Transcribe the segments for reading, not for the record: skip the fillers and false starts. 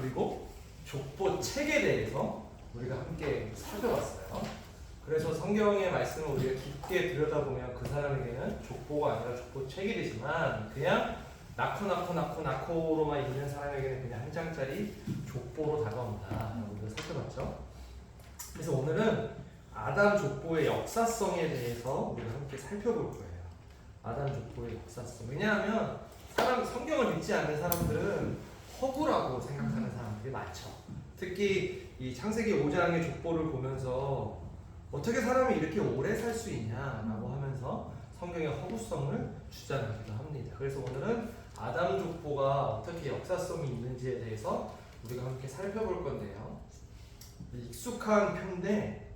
그리고 족보 책에 대해서 우리가 함께 살펴봤어요. 그래서 성경의 말씀을 우리가 깊게 들여다보면 그 사람에게는 족보가 아니라 족보 책이 되지만 그냥 낳고로만 있는 사람에게는 그냥 한 장짜리 족보로 다가온다. 우리가 살펴봤죠. 그래서 오늘은 아담 족보의 역사성에 대해서 우리가 함께 살펴볼 거예요. 아담 족보의 역사성. 왜냐하면 성경을 믿지 않는 사람들은 허구라고 생각하는 사람들이 많죠. 특히 이 창세기 5장의 족보를 보면서 어떻게 사람이 이렇게 오래 살 수 있냐라고 하면서 성경의 허구성을 주장하기도 합니다. 그래서 오늘은 아담 족보가 어떻게 역사성이 있는지에 대해서 우리가 함께 살펴볼 건데요. 익숙한 표인데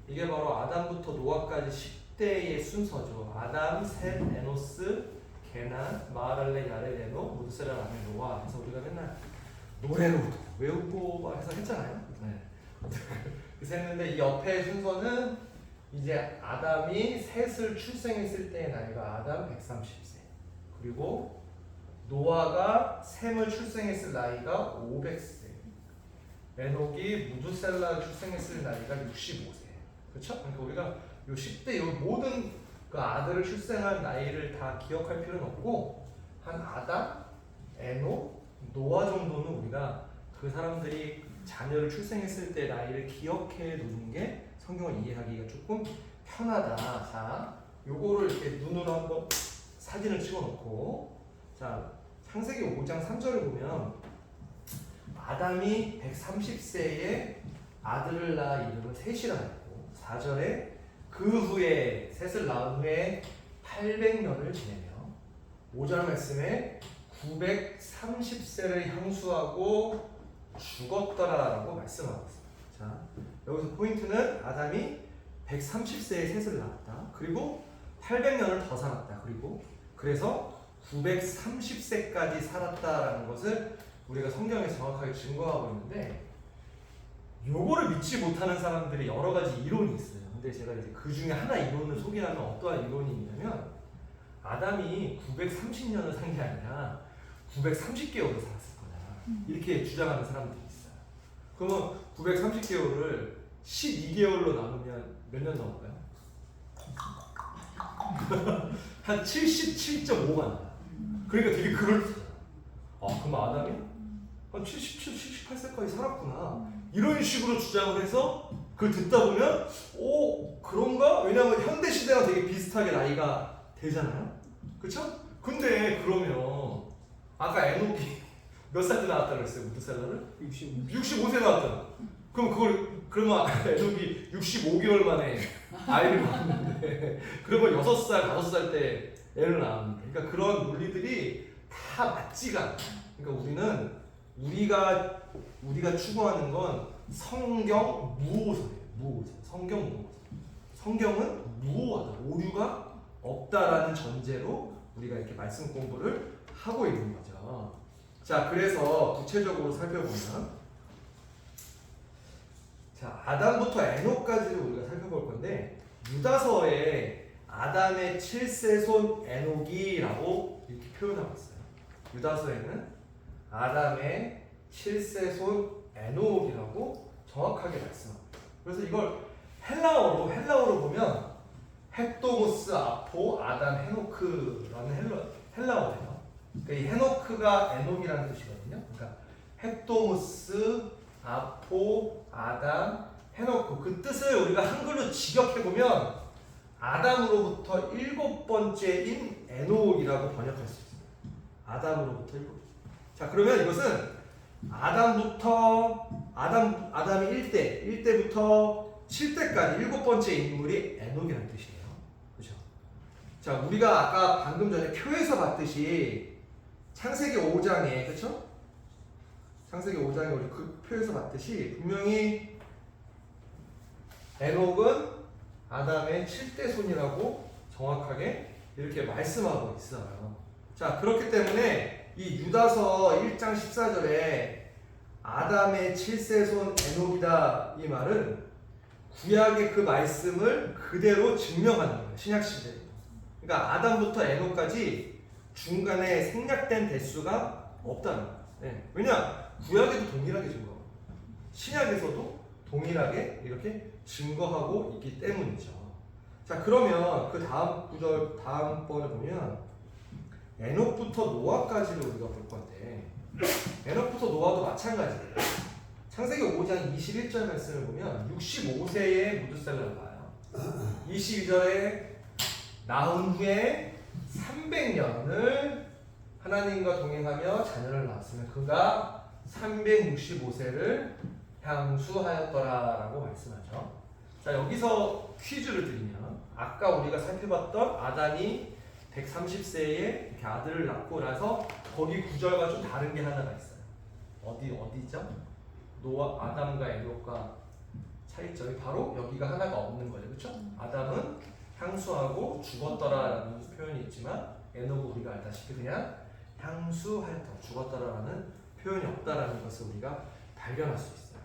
이게 바로 아담부터 노아까지 10대의 순서죠. 아담, 셋, 에노스, 게난, 마하랄레, 야레, 에노, 무드셀라, 라멜, 노아. 그래서 우리가 맨날 노래로 외우고 막 해서 했잖아요. 네. 그래서 했는데 이 옆에 순서는 이제 아담이 셋을 출생했을 때의 나이가 아담 130세, 그리고 노아가 셈을 출생했을 나이가 500세, 에녹이 무두셀라를 출생했을 나이가 65세. 그렇죠? 그러니까 우리가 요 10대 요 모든 그 아들을 출생한 나이를 다 기억할 필요는 없고 한 아담, 에녹, 노아 정도는 우리가 그 사람들이 자녀를 출생했을 때 나이를 기억해 두는 게 성경을 이해하기가 조금 편하다. 자, 요거를 이렇게 눈으로 한번 사진을 찍어놓고, 자, 창세기 5장 3절을 보면 아담이 130세에 아들을 낳아 이름을 셋이라 했고, 4절에 그 후에 셋을 낳은 후에 800년을 지내며 5절 말씀에 930세를 향수하고 죽었더라라고 말씀하고 있습니다. 자, 여기서 포인트는 아담이 130세에 셋을 낳았다. 그리고 800년을 더 살았다. 그리고 그래서 930세까지 살았다라는 것을 우리가 성경에서 정확하게 증거하고 있는데, 요거를 믿지 못하는 사람들이 여러 가지 이론이 있어요. 근데 제가 이제 그 중에 하나 이론을 소개하면 어떠한 이론이 있냐면, 아담이 930년을 산 게 아니라 930개월을 살았을 거다. 이렇게 주장하는 사람들이 있어요. 그러면 930개월을 12개월로 나누면 몇 년 나올까요? 한 77.5만 년. 그러니까 되게 그럴듯하다. 아, 그럼 아담이 한 77, 78세까지 살았구나. 이런 식으로 주장을 해서 그걸 듣다 보면 오, 그런가? 왜냐하면 현대 시대랑 되게 비슷하게 나이가 되잖아요. 그렇죠? 근데 그러면 아까 에녹이 몇 살 때 나왔다고 그랬어요? 무드셀라를? 65세 나왔잖아. 그러면 에녹이 65개월 만에 아이를 낳았는데 그러면 6살, 5살 때 애를 낳았는데, 그러니까 그런 논리들이 다 맞지가 않아. 그러니까 우리가 추구하는 건 성경 무오서예요. 무오서. 성경 무오서. 성경은 무오하다. 오류가 없다라는 전제로 우리가 이렇게 말씀 공부를 하고 있는 거죠. 자, 그래서 구체적으로 살펴보면, 자, 아담부터 에녹까지를 우리가 살펴볼 건데, 유다서에 아담의 7세손 에녹이라고 이렇게 표현하고 있어요. 유다서에는 아담의 7세손 에녹이라고 정확하게 말씀합니다. 그래서 이걸 헬라어로 보면 헥토모스 아포 아담 헤노크라는 헬라어예요. 그러니까 이 헤노크가 에녹이라는 뜻이거든요. 그러니까 헥토모스 아포 아담 헤노크, 그 뜻을 우리가 한글로 직역해 보면 아담으로부터 7번째인 에녹이라고 번역할 수 있습니다. 아담으로부터 7번째. 자, 그러면 이것은 아담이 1대부터 7대까지 7번째 인물이 에녹이라는 뜻이에요. 그렇죠? 자, 우리가 아까 방금 전에 표에서 봤듯이 창세기 5장에, 그렇죠? 창세기 5장에 우리 그 표에서 봤듯이 분명히 에녹은 아담의 7대 손이라고 정확하게 이렇게 말씀하고 있어요. 자, 그렇기 때문에 이 유다서 1장 14절에 아담의 7세 손 에녹이다, 이 말은 구약의 그 말씀을 그대로 증명하는 거예요. 신약 시대에. 그러니까 아담부터 에녹까지 중간에 생략된 대수가 없다는 거예요. 네. 왜냐? 구약에도 동일하게 증거하고 신약에서도 동일하게 이렇게 증거하고 있기 때문이죠. 자, 그러면 그 다음 구절 다음번에 보면 에녹부터 노아까지를 우리가 볼 건데 에녹부터 노아도 마찬가지예요. 창세기 5장 21절 말씀을 보면 65세에 무드셀라를 봐요. 22절에 낳은 후에 300년을 하나님과 동행하며 자녀를 낳았으면 그가 365세를 향수하였더라라고 말씀하죠. 자, 여기서 퀴즈를 드리면 아까 우리가 살펴봤던 아담이 130세에 이렇게 아들을 낳고 나서 거기 구절과 좀 다른 게 하나가 있어요. 어디죠? 노아, 아담과 에녹과 차이점이 바로 여기가 하나가 없는 거죠. 그렇죠? 아담은 향수하고 죽었더라라는 표현이 있지만 에녹은 우리가 알다시피 그냥 향수하였다, 죽었더라라는 표현이 없다라는 것을 우리가 발견할 수 있어요.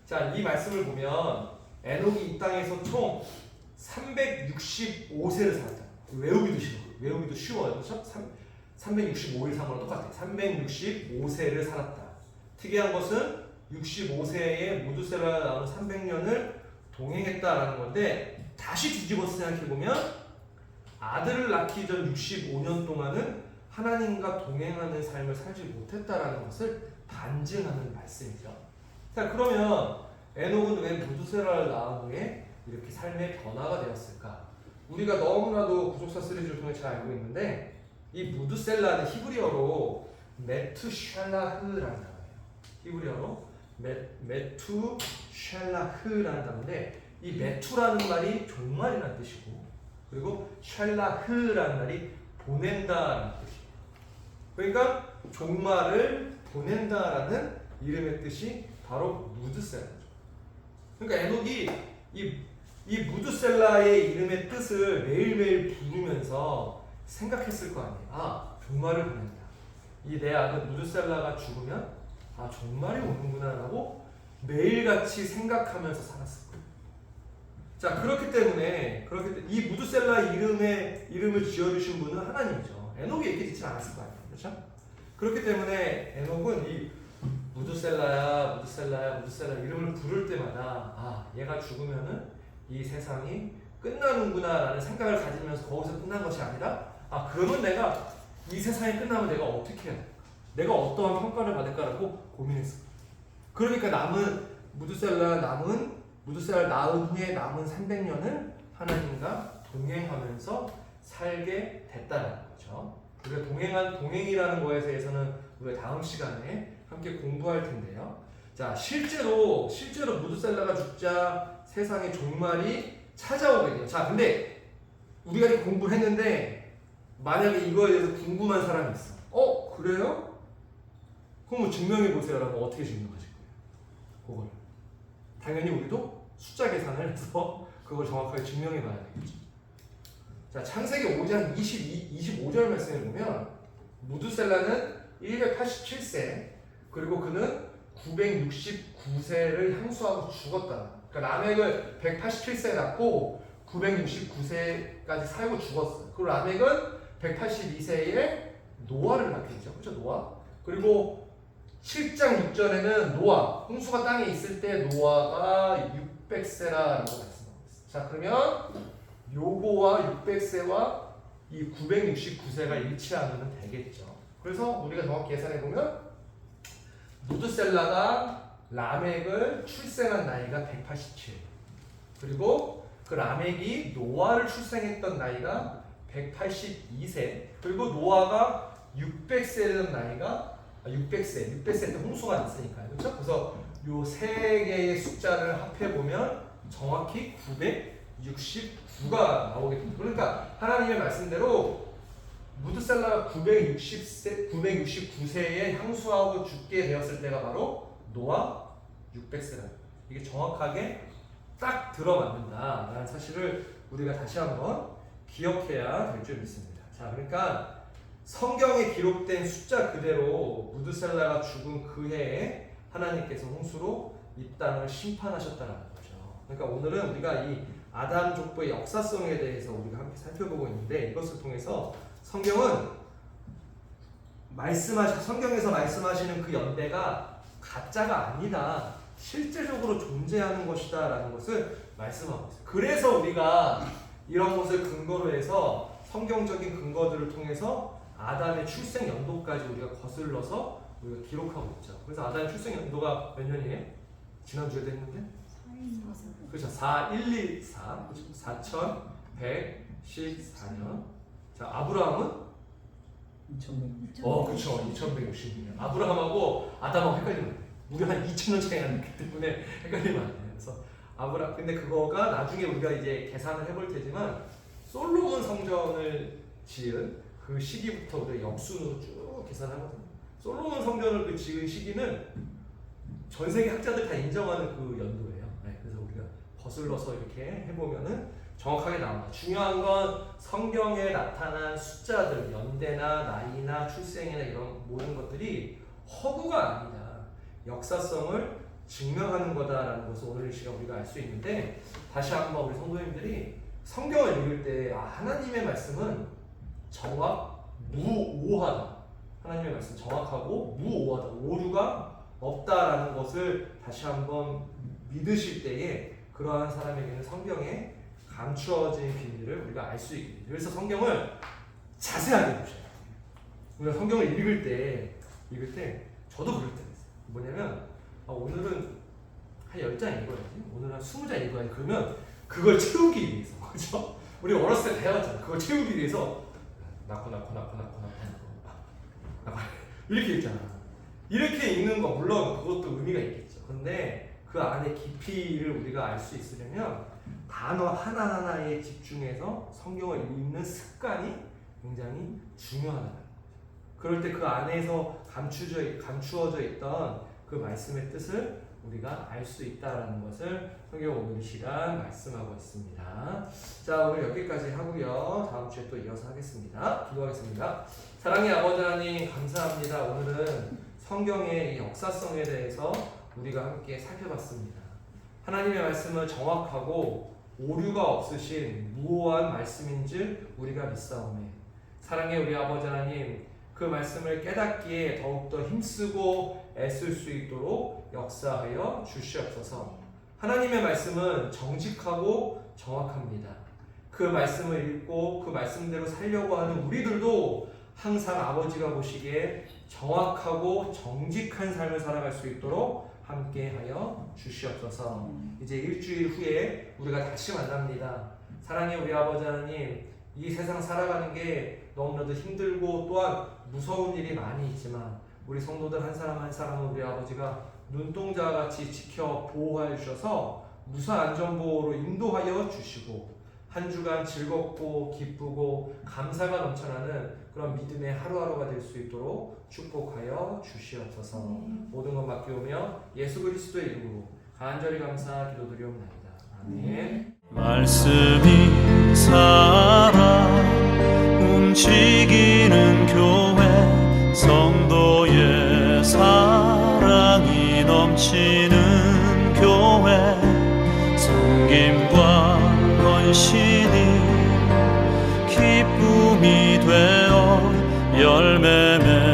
자, 이 말씀을 보면 에녹이 이 땅에서 총 365세를 살았다. 외우기도 쉬워요. 그렇죠? 365일 상으로 똑같아요. 365세를 살았다. 특이한 것은 65세에 무드셀라가 나온 300년을 동행했다라는 건데 다시 뒤집어서 생각해보면 아들을 낳기 전 65년 동안은 하나님과 동행하는 삶을 살지 못했다라는 것을 반증하는 말씀이죠. 자, 그러면 에녹은 왜 무드셀라를 낳은 후에 이렇게 삶의 변화가 되었을까? 우리가 너무나도 구속사 시리즈를 통해 잘 알고 있는데 이 무드셀라는 히브리어로 메투샬라흐라는 단어예요. 히브리어로 메투샬라흐라는 단어인데 이 메투라는 말이 종말이라는 뜻이고 그리고 샬라흐라는 말이 보낸다라는 뜻이에요. 그러니까 종말을 보낸다라는 이름의 뜻이 바로 무드셀라죠. 그러니까 에녹이 이 무드셀라의 이름의 뜻을 매일매일 부르면서 생각했을 거 아니에요. 아, 종말을 보낸다. 이 내 아들 무드셀라가 죽으면 아, 종말이 오는구나라고 매일같이 생각하면서 살았을 거예요. 자, 그렇기 때문에 이 무드셀라 이름을 지어주신 분은 하나님이죠. 에녹이 이렇게 짓지 않았을 거 아니에요. 그렇죠? 그렇기 때문에 에녹은 이 무드셀라 이름을 부를 때마다 아, 얘가 죽으면은 이 세상이 끝나는구나라는 생각을 가지면서 거기서 끝난 것이 아니라 아, 그러면 내가 이 세상이 끝나면 내가 어떻게 해야 될까? 내가 어떠한 평가를 받을까라고 고민했어요. 그러니까 무드셀라 낳은 후에 남은 300년을 하나님과 동행하면서 살게 됐다는 거죠. 우리가 동행이라는 거에 대해서는 우리가 다음 시간에 함께 공부할 텐데요. 자, 실제로 무드셀라가 죽자 세상의 종말이 찾아오게 돼요. 자, 근데 우리가 이렇게 공부를 했는데 만약에 이거에 대해서 궁금한 사람이 있어. 그래요? 그럼 뭐 증명해 보세요라고 어떻게 증명하실 거예요? 그걸 당연히 우리도 숫자 계산을 해서 그걸 정확하게 증명해 봐야 되겠죠. 자, 창세기 5장 25절 말씀을 보면 무드셀라는 187세 그리고 그는 969세를 향수하고 죽었다. 그러니까 라멕을 187세에 낳고 969세까지 살고 죽었어요. 그리고 라멕은 182세에 노아를 낳게 되죠. 그렇죠? 노아. 그리고 7장 6절에는 노아, 홍수가 땅에 있을 때 노아가 600세라고 말씀하고 있어요. 자, 그러면 요거와 600세와 이 969세가 일치하면 되겠죠. 그래서 우리가 정확히 계산해 보면 무드셀라가 라멕을 출생한 나이가 187. 그리고 그 라멕이 노아를 출생했던 나이가 182세. 그리고 노아가 600세였던 나이가 600세 때 홍수가 있으니까요. 그렇죠? 그래서 요 세 개의 숫자를 합해 보면 정확히 969가 나오게 됩니다. 그러니까 하나님의 말씀대로 무드셀라가 969세에 향수하고 죽게 되었을 때가 바로 노아 600세라. 이게 정확하게 딱 들어맞는다라는 사실을 우리가 다시 한번 기억해야 될 줄 믿습니다. 자, 그러니까 성경에 기록된 숫자 그대로 무드셀라가 죽은 그 해에 하나님께서 홍수로 이 땅을 심판하셨다는 거죠. 그러니까 오늘은 우리가 이 아담 족보의 역사성에 대해서 우리가 함께 살펴보고 있는데 이것을 통해서 성경은 성경에서 말씀하시는 그 연대가 가짜가 아니다. 실제적으로 존재하는 것이다 라는 것을 말씀하고 있어요. 그래서 우리가 이런 것을 근거로 해서 성경적인 근거들을 통해서 아담의 출생 연도까지 우리가 거슬러서 우리가 기록하고 있죠. 그래서 아담의 출생 연도가 몇 년이에요? 지난주에도 했는데? 그렇죠. 4114, 4114년. 자, 아브라함은? 2100. 그렇죠. 2160년. 아브라함하고 아담하고 헷갈리면 안 돼요. 무려 한 2000년 차이가 나기 때문에 헷갈리면 안 돼요. 그래서 근데 그거가 나중에 우리가 이제 계산을 해볼 테지만 솔로몬 성전을 지은 그 시기부터 우리가 역순으로 쭉 계산하거든요. 솔로몬 성전을 그 지은 시기는 전 세계 학자들 다 인정하는 그 연도예요. 네, 그래서 우리가 거슬러서 이렇게 해보면은 정확하게 나옵니다. 중요한 건 성경에 나타난 숫자들, 연대나 나이나 출생이나 이런 모든 것들이 허구가 아니다. 역사성을 증명하는 거다라는 것을 오늘 이 시간 우리가 알 수 있는데, 다시 한번 우리 성도님들이 성경을 읽을 때 하나님의 말씀은 무오하다. 하나님의 말씀 정확하고 무오하다. 오류가 없다라는 것을 다시 한번 믿으실 때에 그러한 사람에게는 성경에 감추어진 비밀을 우리가 알 수 있게 돼요. 그래서 성경을 자세하게 보셔야 돼요. 우리가 성경을 읽을 때 저도 그럴 때가 있어요. 뭐냐면 오늘은 한 10장 읽어야지, 오늘 한 20장 읽어야지. 그러면 그걸 채우기 위해서, 그죠? 우리 어렸을 때 배웠잖아요. 그걸 채우기 위해서 낳고 이렇게 읽잖아. 이렇게 읽는 거 물론 그것도 의미가 있겠죠. 근데 그 안에 깊이를 우리가 알 수 있으려면 단어 하나하나에 집중해서 성경을 읽는 습관이 굉장히 중요하다는 거죠. 그럴 때 그 안에서 감추어져 있던 그 말씀의 뜻을 우리가 알 수 있다는 것을 성경 오늘 이 시간 말씀하고 있습니다. 자, 오늘 여기까지 하고요. 다음 주에 또 이어서 하겠습니다. 기도하겠습니다. 사랑의 아버지 하나님, 감사합니다. 오늘은 성경의 이 역사성에 대해서 우리가 함께 살펴봤습니다. 하나님의 말씀은 정확하고 오류가 없으신 무오한 말씀인줄 우리가 믿사오매. 사랑의 우리 아버지 하나님, 그 말씀을 깨닫기에 더욱더 힘쓰고 애쓸 수 있도록 역사하여 주시옵소서. 하나님의 말씀은 정직하고 정확합니다. 그 말씀을 읽고 그 말씀대로 살려고 하는 우리들도 항상 아버지가 보시기에 정확하고 정직한 삶을 살아갈 수 있도록 함께하여 주시옵소서. 이제 일주일 후에 우리가 다시 만납니다. 사랑의 우리 아버지 하나님, 이 세상 살아가는 게 너무나도 힘들고 또한 무서운 일이 많이 있지만 우리 성도들 한 사람 한 사람은 우리 아버지가 눈동자와 같이 지켜 보호하여 주셔서 무사 안전보호로 인도하여 주시고 한 주간 즐겁고 기쁘고 감사가 넘쳐나는 그런 믿음의 하루하루가 될 수 있도록 축복하여 주시옵소서. 모든 것 맡기오며 예수 그리스도의 이름으로 간절히 감사 기도드리옵나이다. 아멘. 말씀이 살아 움직이는 교회, 성도의 사랑이 넘치는 교회, 섬김과 헌신이 기쁨이 되어 열매 맺는